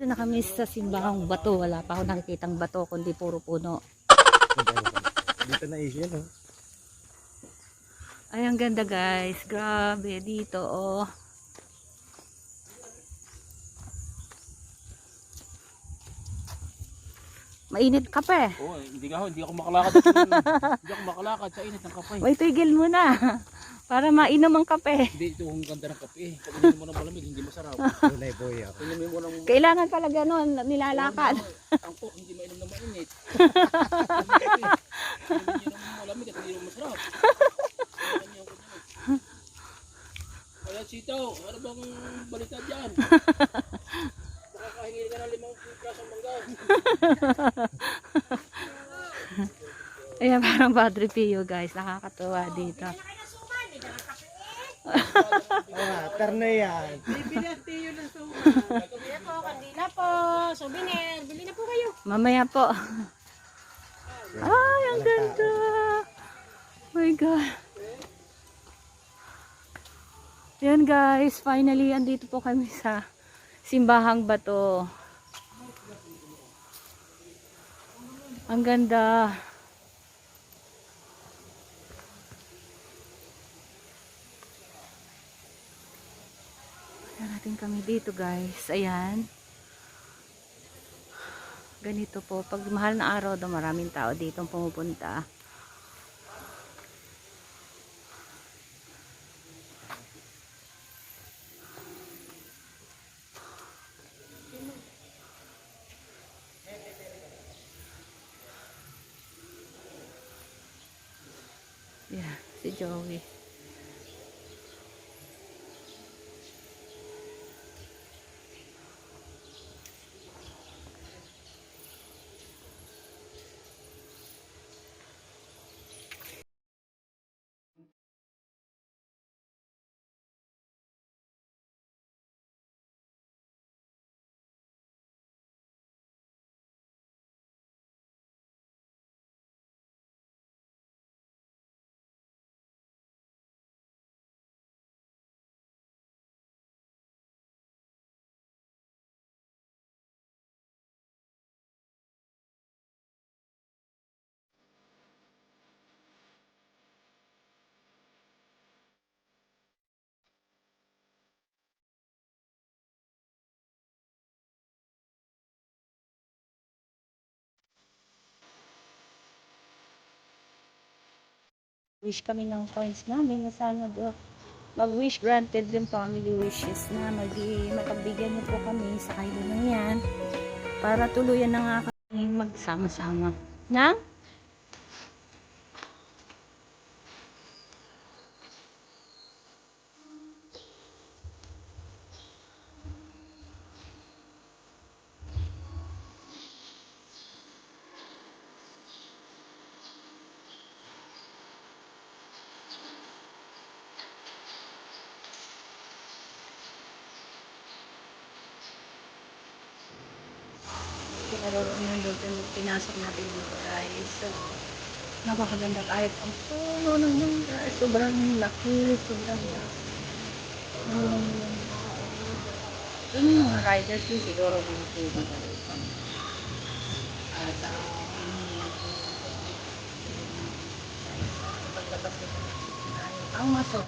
Dito na kami sa simbahang bato. Wala pa ako nakikitang bato kundi puro puno. Dito na is yan, oh. Ay, ang ganda guys. Grabe dito, oh. Mainit kape. Oo, hindi ako makalakad. Hindi ako makalakad sa init ng kape. Wait, tigil mo na. Para mainom ang kape. Hindi, ito ang ganda ng kape. Pag ininom mo ng malamig, hindi masarap. Tunay boy ako. Ininom mo ng... Kailangan pala ganun, nilalakad. Ang coke, hindi mainom na mainit. Hindi ng malamig at hindi masarap. Kaya sitaw, ano bang balita dyan? Nakakahingi ka ng 5 klaseng mangga. Ayan, parang Padre Pio guys. Nakakatuwa dito. Tarna yan. Bili po, kandila po, souvenir. Bili na po kayo. Mamaya po. Ay, ang ganda. Oh my God. Yan guys, finally andito po kami sa simbahang bato. Ang ganda. Natin kami dito guys. Ayan. Ganito po. Pag mahal na araw daw, maraming tao dito pumupunta. Yeah, si Joey. Wish kami ng coins namin na sana mag-wish granted yung family wishes na mapagbigyan niyo po kami sa kailo ng yan para tuluyan na nga kami magsama-sama. Na? Pero pinasok natin dito guys. So, napakaganda kahit ang puno ng mangga. Sobrang laki, sobrang laki. Yung mga riders yung siguro dito dito. At paglabas nito ang maso.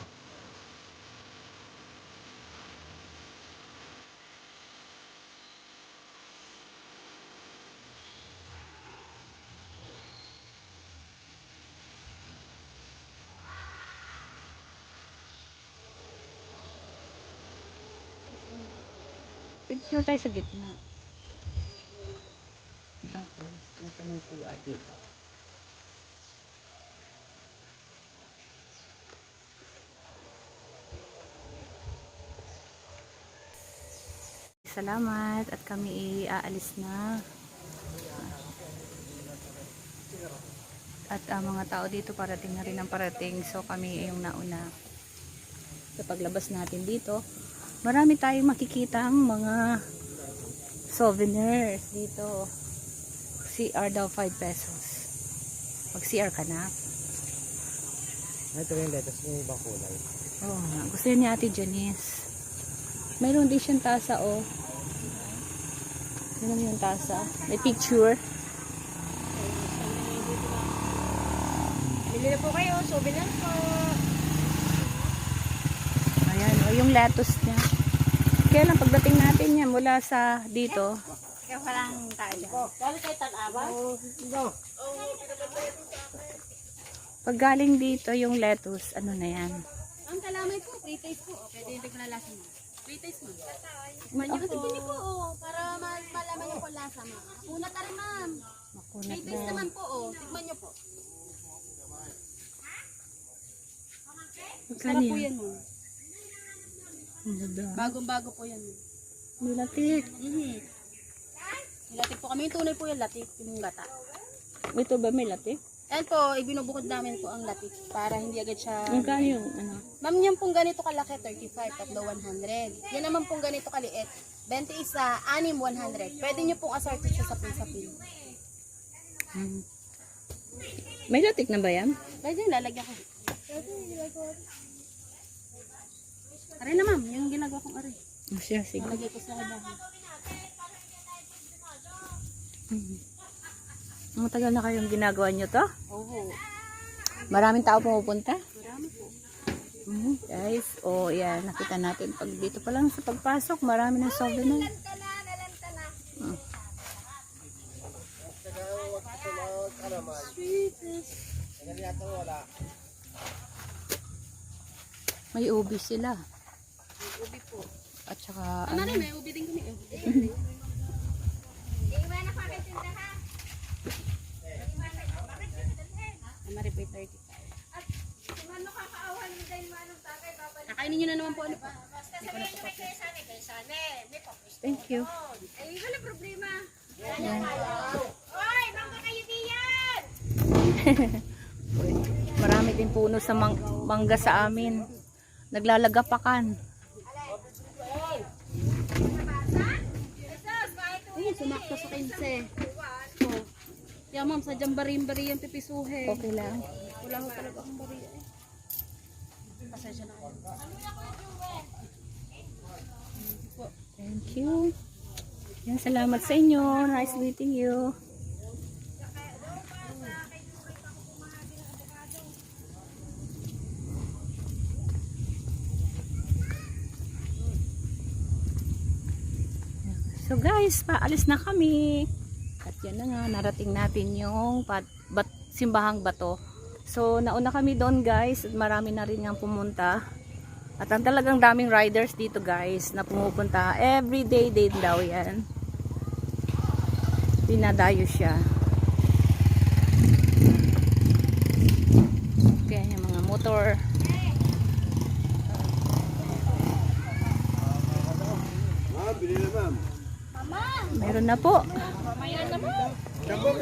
Picture tayo sa gitna. Tapos, nasa may QR dito. Salamat at kami aalis na. At mga tao dito parating na rin ang parating. So kami yung nauna. Sa paglabas natin dito, marami tayong makikitang mga souvenirs dito. CR daw 5 pesos. Mag CR ka na. Ito yung lettuce, may ibang kulay. Oh, gusto niya Ate Janice. Mayroon din siyang tasa, oh. Yun yung tasa. May picture. Bili na po kayo, souvenir po. Ayan, o yung lettuce niya. Kaya lang pagdating natin niya mula sa dito, Ikaw walang tayo dyan. Dali kayo tag-awa? pag galing dito yung lettuce, ano na yan? Ang kalamay po, free taste po. Pwede yung tiglalasa mo. Free taste mo. Tikman niyo po. Tikman po, para malaman niyo po lasa, ma'am. Makunat na rin, ma'am. Makunat Free taste na. naman po, Tikman niyo po. Magkano Sarap po yan? yan, ma'am. Ang ganda. Bagong-bago po yan, ma'am. May latik. Latik po kami. Yung tunay po yung latik, yung gata. Ito ba may latik? Ayan po, ibinubukod namin po ang latik para hindi agad siya... Magkano yung ano? Ma'am, yan pong ganito kalaki, 35, tatlo 100. Yan naman pong ganito kaliit, 21, 6, 100. Pwede nyo pong assorted siya sa pin. Hmm. May latik na ba yan? Pwede yung lalagyan ko. Aray na ma'am, yung ginagawa kong aray. Oh, siya, sige. Lalagay ko sa hibahan. Ang matagal na kayong ginagawa nyo to? Oo. Maraming tao pumupunta? Marami po. Guys, oh yan, nakita natin pag dito pa lang sa pagpasok, marami ng souvenir. May ubi sila. Ubi po. At saka, Ano rin, may ubi din kami. Mari po 35. Nakainin nyo na naman po ano pa. thank you. Ay, wala problema. Yan. Oy, mangga kayo diyan! Marami din puno sa mangga sa amin. Naglalagapakan. Ay, sumakto sa 15. Oh. Yeah, ma'am, sa bari yung pipisuhe. Okay lang. Wala ko talaga akong bari. Pasensya na kayo. Thank you. Yan, salamat sa inyo. Nice meeting you. So guys, paalis na kami. At yan na nga, narating natin yung simbahang bato. So nauna kami doon guys, at marami na rin nga pumunta. At ang talagang daming riders dito guys na pumupunta. Everyday din daw yan. Dinadayo siya. Kaya yung mga motor. Bili na ma'am. Meron na po. Jambo.